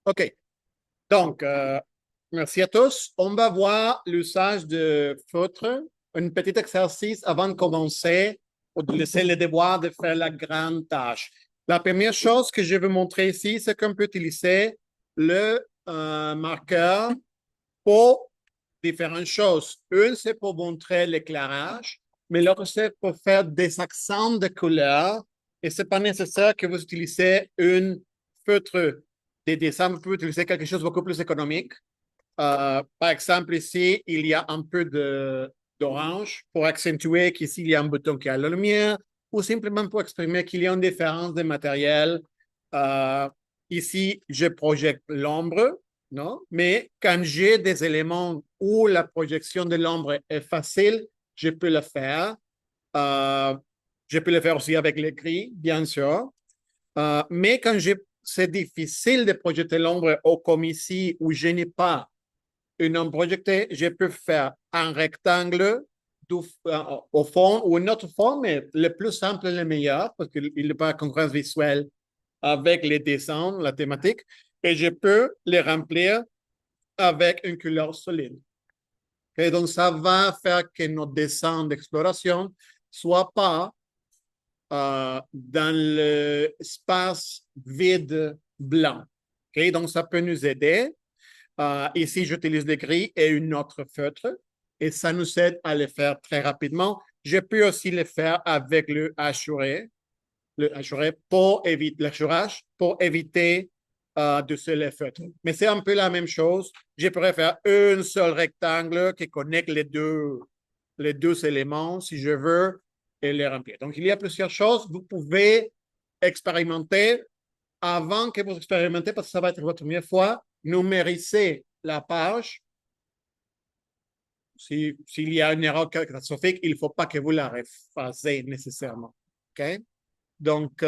OK. Donc, merci à tous. On va voir l'usage de feutre. Un petit exercice avant de commencer ou de laisser le devoir de faire la grande tâche. La première chose que je veux montrer ici, c'est qu'on peut utiliser le marqueur pour différentes choses. Une, c'est pour montrer l'éclairage, mais l'autre, c'est pour faire des accents de couleurs. Et c'est pas nécessaire que vous utilisez une feutre des dessins. Vous pouvez utiliser quelque chose de beaucoup plus économique. Par exemple, ici, il y a un peu d'orange pour accentuer qu'ici, il y a un bouton qui a la lumière ou simplement pour exprimer qu'il y a une différence de matériel. Euh, Ici, je projette l'ombre, non? Mais quand j'ai des éléments où la projection de l'ombre est facile, je peux le faire. Euh, je peux le faire aussi avec les gris, bien sûr. Mais quand c'est difficile de projeter l'ombre, comme ici, où je n'ai pas une ombre projetée, je peux faire un rectangle au fond ou une autre forme, mais le plus simple est le meilleur parce qu'il n'est pas concurrence visuelle avec les dessins, la thématique, et je peux les remplir avec une couleur solide. Et donc, ça va faire que nos dessins d'exploration ne soient pas dans l'espace vide blanc. Okay? Donc, ça peut nous aider. Ici, j'utilise le gris et une autre feutre, et ça nous aide à le faire très rapidement. Je peux aussi le faire avec le hachuré pour éviter l'hachurage, pour éviter de se les feutres. Mais c'est un peu la même chose. Je pourrais faire un seul rectangle qui connecte les deux éléments, si je veux, et les remplir. Donc, il y a plusieurs choses. Vous pouvez expérimenter avant que vous expérimentez, parce que ça va être votre première fois, numérisez la page. S'il y a une erreur catastrophique, il ne faut pas que vous la refassiez nécessairement. OK? Donc,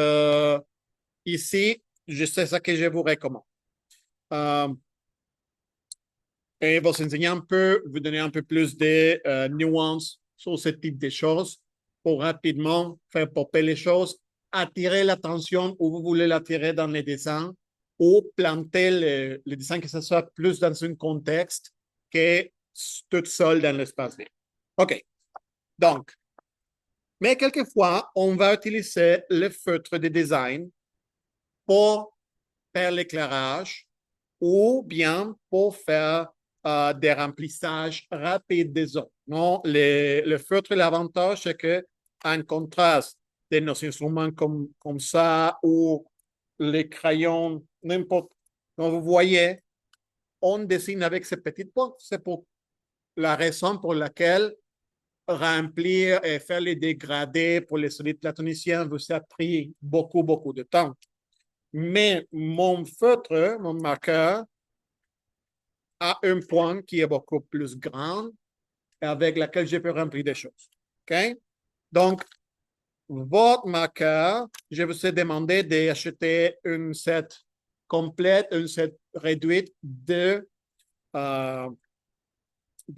ici, je sais ce que je vous recommande. Et vos enseignants peuvent vous donner un peu plus de nuances sur ce type de choses pour rapidement faire popper les choses, attirer l'attention où vous voulez l'attirer dans les dessins ou planter le dessin que ce soit plus dans un contexte que tout seul dans l'espace vide. OK. Donc, mais quelquefois, on va utiliser le feutre de design pour faire l'éclairage ou bien pour faire des remplissages rapides des zones. Non, le feutre, l'avantage, c'est qu'en contraste de nos instruments comme ça ou les crayons, n'importe, comme vous voyez, on dessine avec ces petits points. C'est pour la raison pour laquelle remplir et faire les dégradés pour les solides platoniciens vous a pris beaucoup, beaucoup de temps. Mais mon feutre, mon marqueur, a un point qui est beaucoup plus grand avec lequel je peux remplir des choses. OK? Donc, votre marqueur, je vous ai demandé d'acheter une set complète, une set réduite de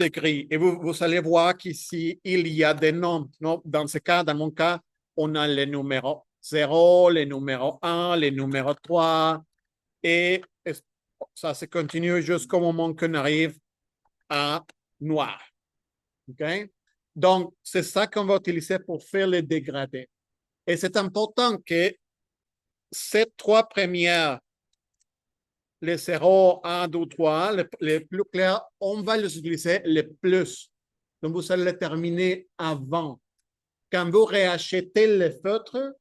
gris. Et vous allez voir qu'ici, il y a des noms. Non? Dans ce cas, dans mon cas, on a les numéros 0, les numéros 1, les numéros 3, et ça se continue jusqu'au moment qu'on arrive à noir. OK? Donc, c'est ça qu'on va utiliser pour faire les dégradés. Et c'est important que ces trois premières, les 0, 1, 2, 3, les plus clairs, on va les utiliser les plus. Donc, vous allez les terminer avant. Quand vous réachetez les feutres,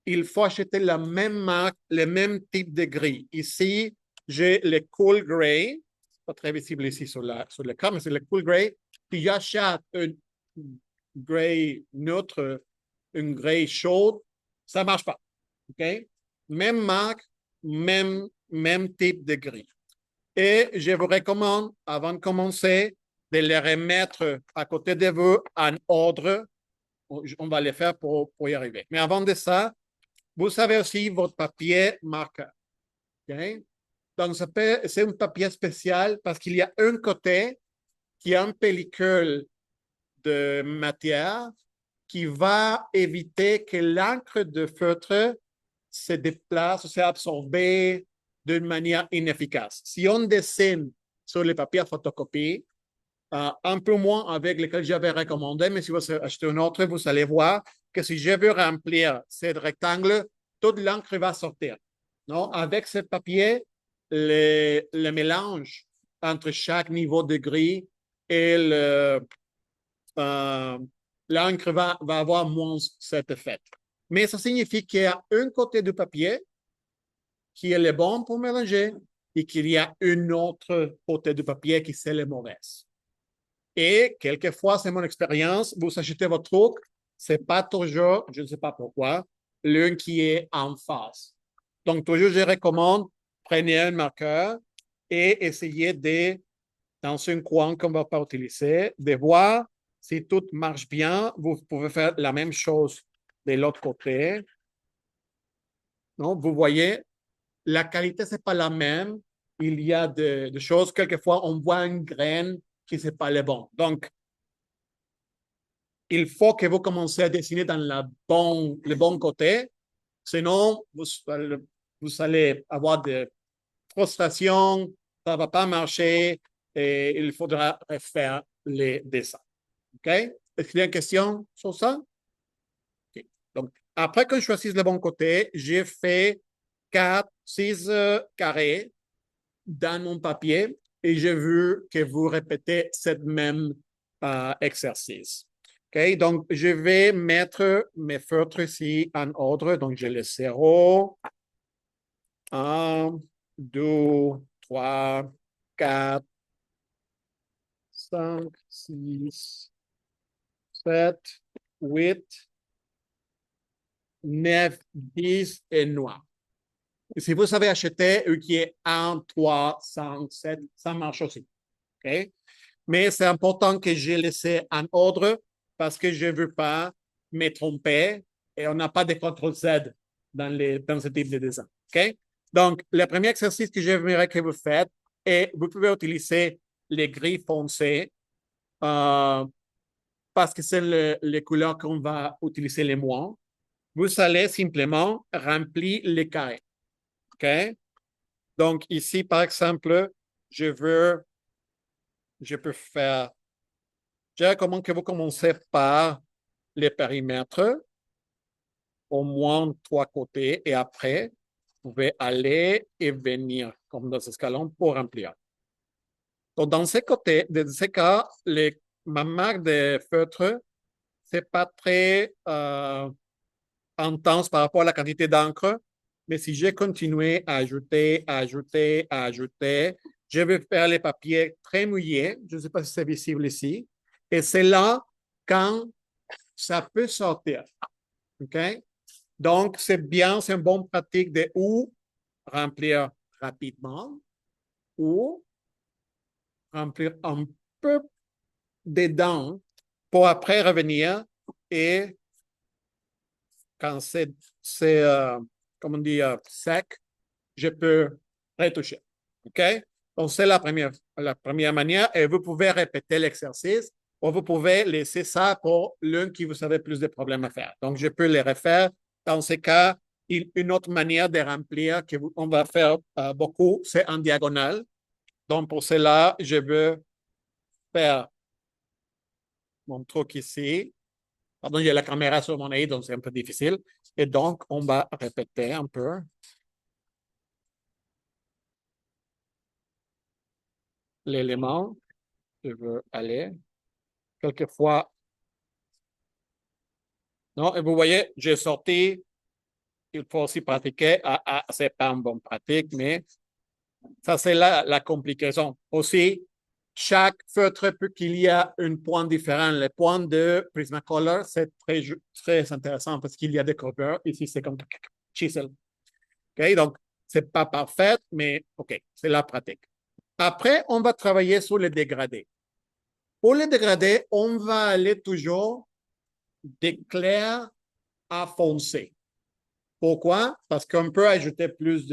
il faut acheter la même marque, le même type de gris. Ici, j'ai le Cool Gray. Pas très visible ici sur l'écran, mais c'est le Cool Gray. Puis j'achète un gray neutre, une gray chaude, ça ne marche pas. OK? Même marque, même type de gris. Et je vous recommande, avant de commencer, de les remettre à côté de vous en ordre. On va les faire pour y arriver. Mais avant de ça, vous avez aussi votre papier marqueur. Okay? Donc, c'est un papier spécial parce qu'il y a un côté qui a une pellicule de matière qui va éviter que l'encre de feutre se déplace, se absorbe d'une manière inefficace. Si on dessine sur les papiers à photocopie, un peu moins avec lesquels j'avais recommandé, mais si vous achetez un autre, vous allez voir que si je veux remplir ce rectangle, toute l'encre va sortir. Non? Avec ce papier, le mélange entre chaque niveau de gris et l'encre va avoir moins cet effet. Mais ça signifie qu'il y a un côté du papier qui est le bon pour mélanger et qu'il y a un autre côté du papier qui c'est le mauvais. Et quelquefois, c'est mon expérience, vous achetez votre truc, c'est pas toujours, je ne sais pas pourquoi, l'un qui est en face. Donc, toujours, je recommande, prenez un marqueur et essayez de, dans un coin qu'on ne va pas utiliser, de voir si tout marche bien. Vous pouvez faire la même chose de l'autre côté. Non? Vous voyez, la qualité, ce n'est pas la même. Il y a des choses, quelquefois, on voit une graine qui n'est pas le bon. Donc, il faut que vous commenciez à dessiner dans le bon côté. Sinon, vous allez avoir des frustrations, ça ne va pas marcher et il faudra refaire les dessins. OK? Est-ce qu'il y a une question sur ça? Okay. Donc, après que je choisisse le bon côté, j'ai fait 4, 6 carrés dans mon papier et j'ai vu que vous répétez ce même exercice. OK, donc je vais mettre mes feutres ici en ordre. Donc, j'ai le 0, 1, 2, 3, 4, 5, 6, 7, 8, 9, 10 et noir. Si vous savez acheter un qui est 1, 3, 5, 7, ça marche aussi. OK? Mais c'est important que j'ai laissé en ordre parce que je ne veux pas me tromper et on n'a pas de CTRL-Z dans ce type de dessin. OK? Donc, le premier exercice que j'aimerais que vous faites, et vous pouvez utiliser les gris foncés parce que c'est les couleurs qu'on va utiliser les moins. Vous allez simplement remplir les carrés. OK? Donc, ici, par exemple, je peux faire, je recommande que vous commencez par les périmètres, au moins 3 côtés, et après, vous pouvez aller et venir, comme dans ce escalon, pour remplir. Donc, dans ces côtés, dans ces cas, ma marque de feutre, c'est pas très intense par rapport à la quantité d'encre, mais si je continue à ajouter, je vais faire les papiers très mouillés. Je ne sais pas si c'est visible ici. Et c'est là quand ça peut sortir. OK? Donc, c'est bien, c'est une bonne pratique de ou remplir rapidement ou remplir un peu dedans pour après revenir et quand c'est comment dire, sec, je peux retoucher. OK? Donc, c'est la première manière et vous pouvez répéter l'exercice ou vous pouvez laisser ça pour l'un qui vous avez plus de problèmes à faire. Donc, je peux les refaire. Dans ce cas, une autre manière de remplir qu'on va faire beaucoup, c'est en diagonale. Donc, pour cela, je veux faire mon truc ici. Pardon, il y a la caméra sur mon œil, donc c'est un peu difficile. Et donc, on va répéter un peu. L'élément, je veux aller. Quelquefois, non, et vous voyez, j'ai sorti, il faut aussi pratiquer. C'est pas une bonne pratique, mais ça, c'est la complication. Aussi, chaque feutre peut qu'il y a un point différent. Le point de Prismacolor, c'est très intéressant parce qu'il y a des couleurs. Ici, c'est comme chisel. OK? Donc, c'est pas parfait, mais OK, c'est la pratique. Après, on va travailler sur les dégradés. Pour les dégradés, on va aller toujours de clair à foncé. Pourquoi? Parce qu'on peut ajouter plus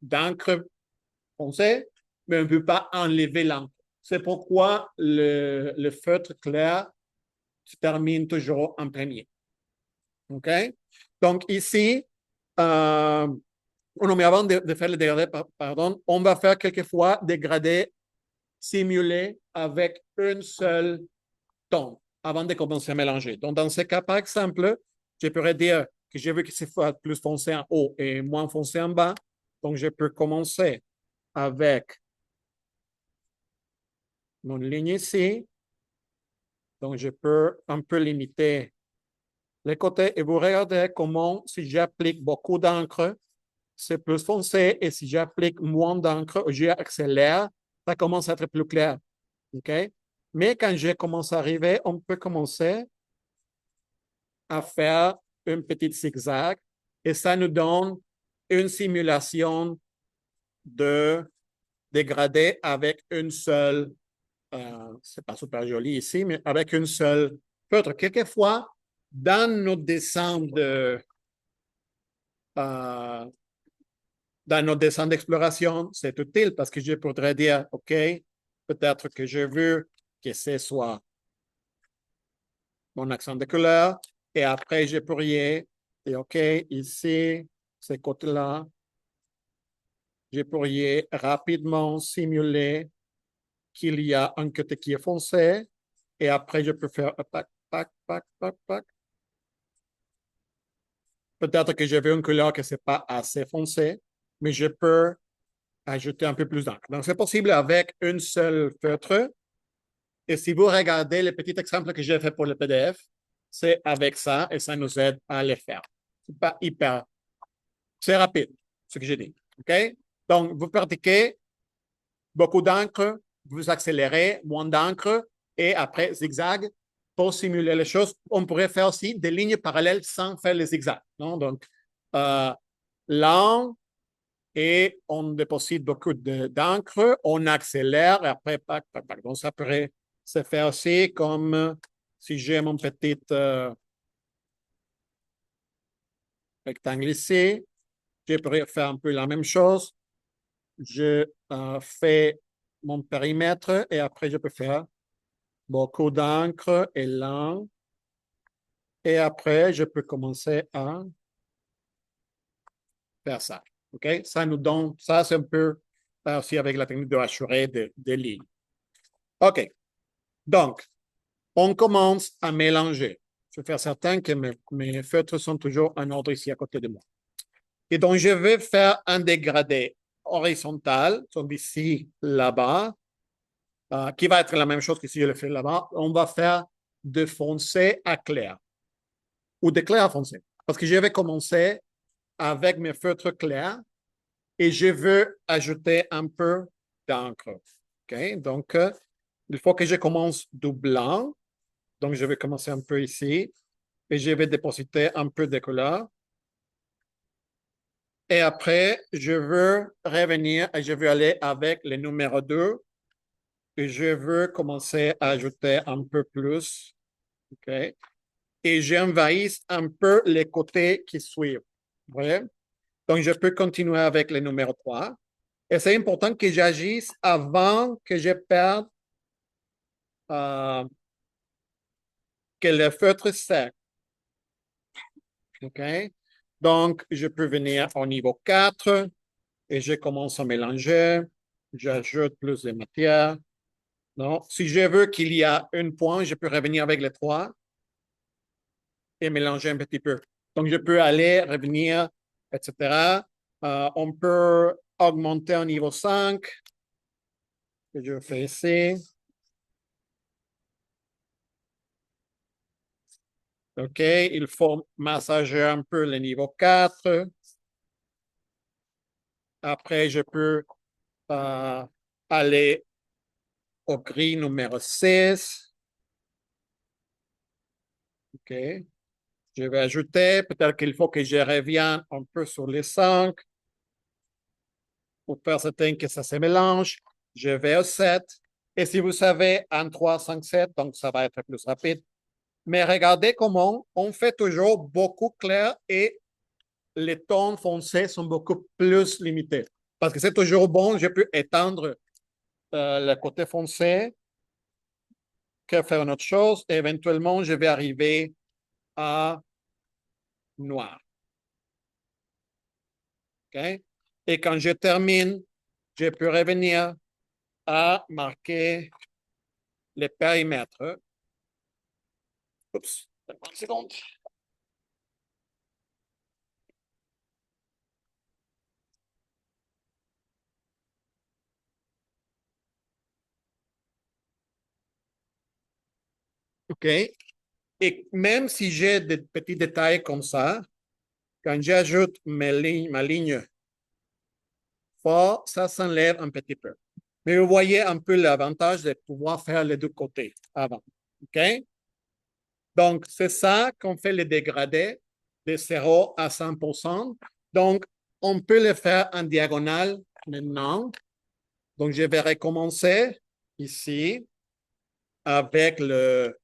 d'encre foncée, mais on ne peut pas enlever l'encre. C'est pourquoi le feutre clair se termine toujours en premier. OK? Donc ici, Oh non, mais avant de faire le dégradé, pardon, on va faire quelquefois des gradés simulés avec une seule ton avant de commencer à mélanger. Donc, dans ce cas, par exemple, je pourrais dire que je veux que ce soit plus foncé en haut et moins foncé en bas. Donc, je peux commencer avec mon ligne ici. Donc, je peux un peu limiter les côtés et vous regardez comment, si j'applique beaucoup d'encre, c'est plus foncé et si j'applique moins d'encre, j'accélère, ça commence à être plus clair. OK? Mais quand je commence à arriver, on peut commencer à faire une petite zigzag et ça nous donne une simulation de dégradé avec une seule, c'est pas super joli ici, mais avec une seule feutre. Quelquefois, dans nos dessins dans nos dessins d'exploration, c'est utile parce que je pourrais dire, OK, peut-être que je veux que ce soit mon accent de couleur et après je pourrais dire, OK, ici, ce côté-là, je pourrais rapidement simuler qu'il y a un côté qui est foncé et après je peux faire pac, pac, pac, pac, pac. Peut-être que je veux une couleur que c'est pas assez foncé, mais je peux ajouter un peu plus d'encre. Donc, c'est possible avec une seule feutre. Et si vous regardez le petit exemple que j'ai fait pour le PDF, c'est avec ça et ça nous aide à le faire. C'est pas hyper, c'est rapide, ce que j'ai dit. OK? Donc, vous pratiquez beaucoup d'encre, vous accélérez, moins d'encre et après zigzag pour simuler les choses. On pourrait faire aussi des lignes parallèles sans faire les zigzags. Non? Donc, là, et on déposite beaucoup d'encre, on accélère et après, pac, pac, pac. Donc, ça pourrait se faire aussi comme si j'ai mon petit rectangle ici, je pourrais faire un peu la même chose. Je fais mon périmètre et après, je peux faire beaucoup d'encre et là. Et après, je peux commencer à faire ça. OK? Ça nous donne, ça, c'est un peu aussi avec la technique de hachurer des lignes. OK. Donc, on commence à mélanger. Je vais faire certain que mes feutres sont toujours en ordre ici à côté de moi. Et donc, je vais faire un dégradé horizontal, donc ici, là-bas, qui va être la même chose que si je le fais là-bas. On va faire de foncé à clair ou de clair à foncé. Parce que je vais commencer avec mes feutres clairs et je veux ajouter un peu d'encre. OK? Donc, il faut que je commence du blanc. Donc, je vais commencer un peu ici et je vais dépositer un peu de couleur. Et après, je veux revenir et je veux aller avec le numéro 2 et je veux commencer à ajouter un peu plus. OK? Et j'envahisse un peu les côtés qui suivent. Vous voyez? Donc, je peux continuer avec le numéro 3. Et c'est important que j'agisse avant que je perde que le feutre sec. OK? Donc, je peux venir au niveau 4 et je commence à mélanger. J'ajoute plus de matière. Non? Si je veux qu'il y a un point, je peux revenir avec les 3 et mélanger un petit peu. Donc, je peux aller, revenir, etc. On peut augmenter au niveau 5. Que je fais ici. OK, il faut massager un peu le niveau 4. Après, je peux aller au gris numéro 6. OK. Je vais ajouter, peut-être qu'il faut que je revienne un peu sur les 5 pour faire certain que ça se mélange. Je vais au 7. Et si vous savez, en 3, 5, 7, donc ça va être plus rapide. Mais regardez comment on fait toujours beaucoup clair et les tons foncés sont beaucoup plus limités. Parce que c'est toujours bon, je peux étendre le côté foncé que faire une autre chose. Et éventuellement, je vais arriver à noir. OK? Et quand je termine, je peux revenir à marquer le périmètre. Oups, une seconde. OK. Et même si j'ai des petits détails comme ça, quand j'ajoute ma ligne fort, ça s'enlève un petit peu. Mais vous voyez un peu l'avantage de pouvoir faire les deux côtés avant. OK? Donc, c'est ça qu'on fait les dégradés de 0 à 100%. Donc, on peut le faire en diagonale maintenant. Donc, je vais recommencer ici avec le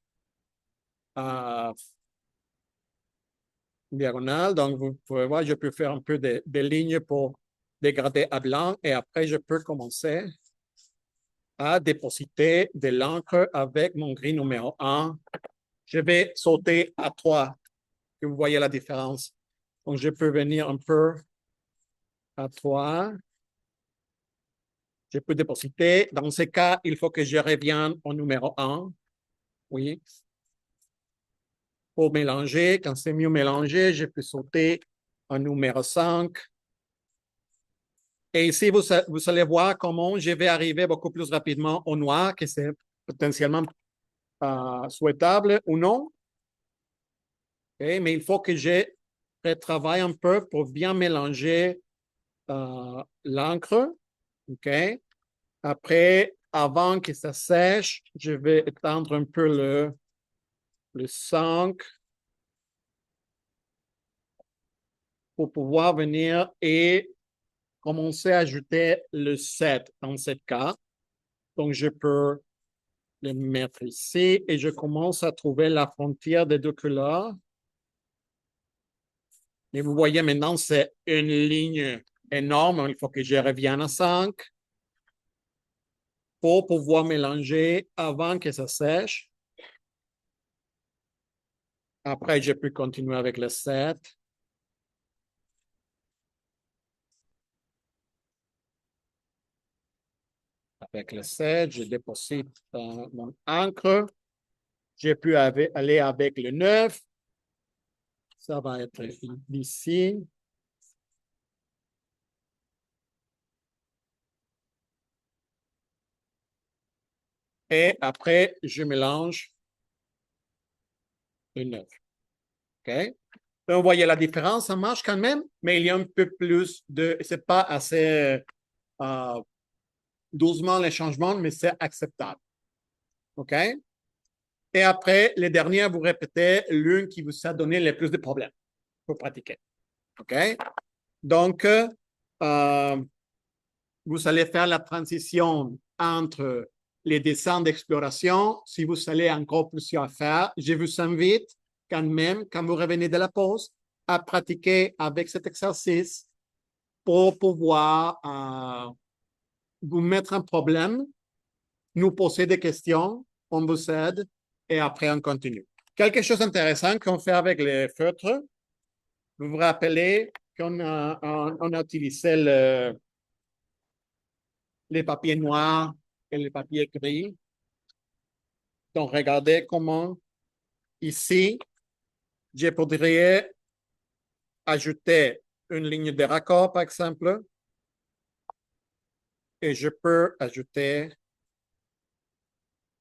diagonale. Donc, vous pouvez voir, je peux faire un peu de lignes pour dégrader à blanc et après, je peux commencer à dépositer de l'encre avec mon gris numéro 1. Je vais sauter à 3, que vous voyez la différence. Donc, je peux venir un peu à 3. Je peux dépositer. Dans ce cas, il faut que je revienne au numéro 1. Oui. Pour mélanger, quand c'est mieux mélangé, je peux sauter au numéro 5. Et ici, vous allez voir comment je vais arriver beaucoup plus rapidement au noir, que c'est potentiellement souhaitable ou non. Okay? Mais il faut que je retravaille un peu pour bien mélanger l'encre. Okay? Après, avant que ça sèche, je vais étendre un peu le 5 pour pouvoir venir et commencer à ajouter le 7 dans ce cas. Donc, je peux le mettre ici et je commence à trouver la frontière des deux couleurs. Et vous voyez maintenant, c'est une ligne énorme. Il faut que je revienne à 5 pour pouvoir mélanger avant que ça sèche. Après, je peux continuer avec le 7. Avec le 7, je déposite mon encre. J'ai pu aller avec le 9. Ça va être ici. Et après, je mélange le 9. OK? Donc, vous voyez la différence, ça marche quand même, mais il y a un peu plus de. C'est pas assez doucement les changements, mais c'est acceptable. OK? Et après, les dernières, vous répétez l'une qui vous a donné le plus de problèmes pour pratiquer. OK? Donc, vous allez faire la transition entre les dessins d'exploration. Si vous allez encore plus à faire, je vous invite quand même, quand vous revenez de la pause, à pratiquer avec cet exercice pour pouvoir vous mettre un problème, nous poser des questions, on vous aide et après on continue. Quelque chose d'intéressant qu'on fait avec les feutres, vous vous rappelez qu'on a utilisé les papiers noirs et les papiers gris. Donc, regardez comment ici, je pourrais ajouter une ligne de raccord, par exemple, et je peux ajouter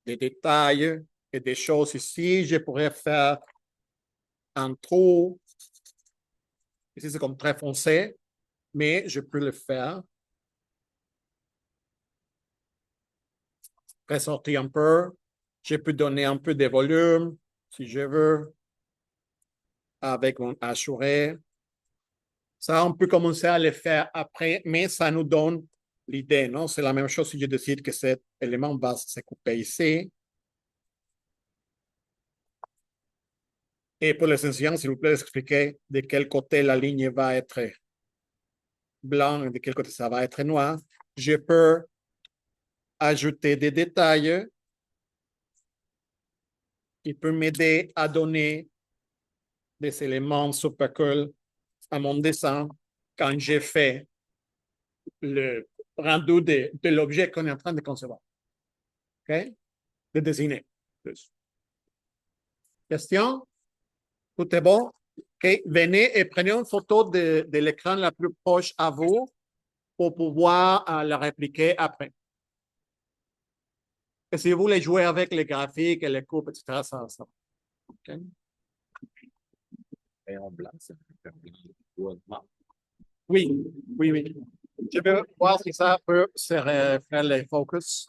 des détails et des choses ici. Je pourrais faire un trou. Ici, c'est comme très foncé, mais je peux le faire. Ressortir un peu. Je peux donner un peu de volume, si je veux, avec mon hachuré. Ça, on peut commencer à le faire après, mais ça nous donne l'idée, non? C'est la même chose si je décide que cet élément va se couper ici. Et pour l'essentiel, s'il vous plaît, expliquez de quel côté la ligne va être blanc et de quel côté ça va être noir. Je peux ajouter des détails qui peuvent m'aider à donner des éléments super cool à mon dessin quand j'ai fait le rendu de l'objet qu'on est en train de concevoir. OK? De dessiner. Plus. Question? Tout est bon? OK. Venez et prenez une photo de l'écran la plus proche à vous pour pouvoir la répliquer après. Et si vous voulez jouer avec les graphiques et les coupes, etc., ça. OK? Et en blanc, c'est Oui, oui, oui. Je vais voir si ça peut se faire les focus.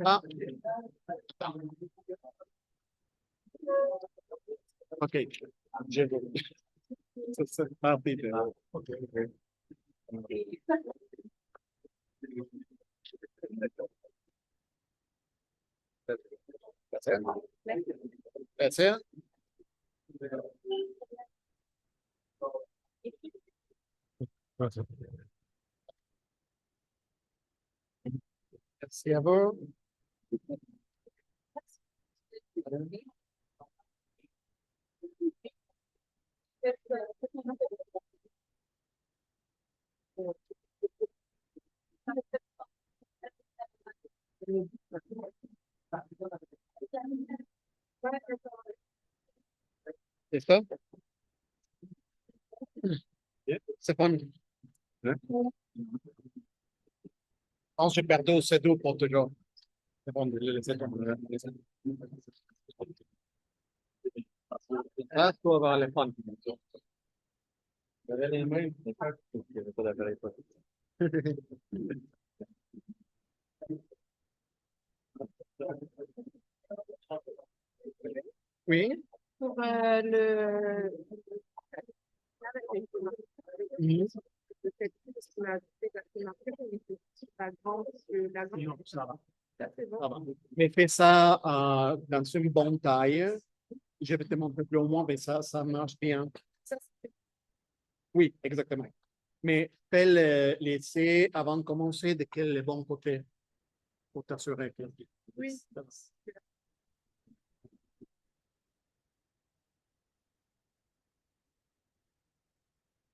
Ah. OK. Je vais. C'est parti. That's it. Merci à vous. C'est ça? C'est bon. Non, j'ai perdu ces deux pour toujours. C'est bon, je le laisser tomber. Ah, tu vas avoir les fans. J'avais les mains, mais pas il n'y avait pas d'appareil photo. Oui. Pour le... Mhm. Non, ça va. Ça va. Mais fais ça dans une bonne taille. Je vais te montrer plus ou moins, mais ça marche bien. Oui, exactement. Mais fais l'essai avant de commencer de quel est le bon côté pour t'assurer que. Oui.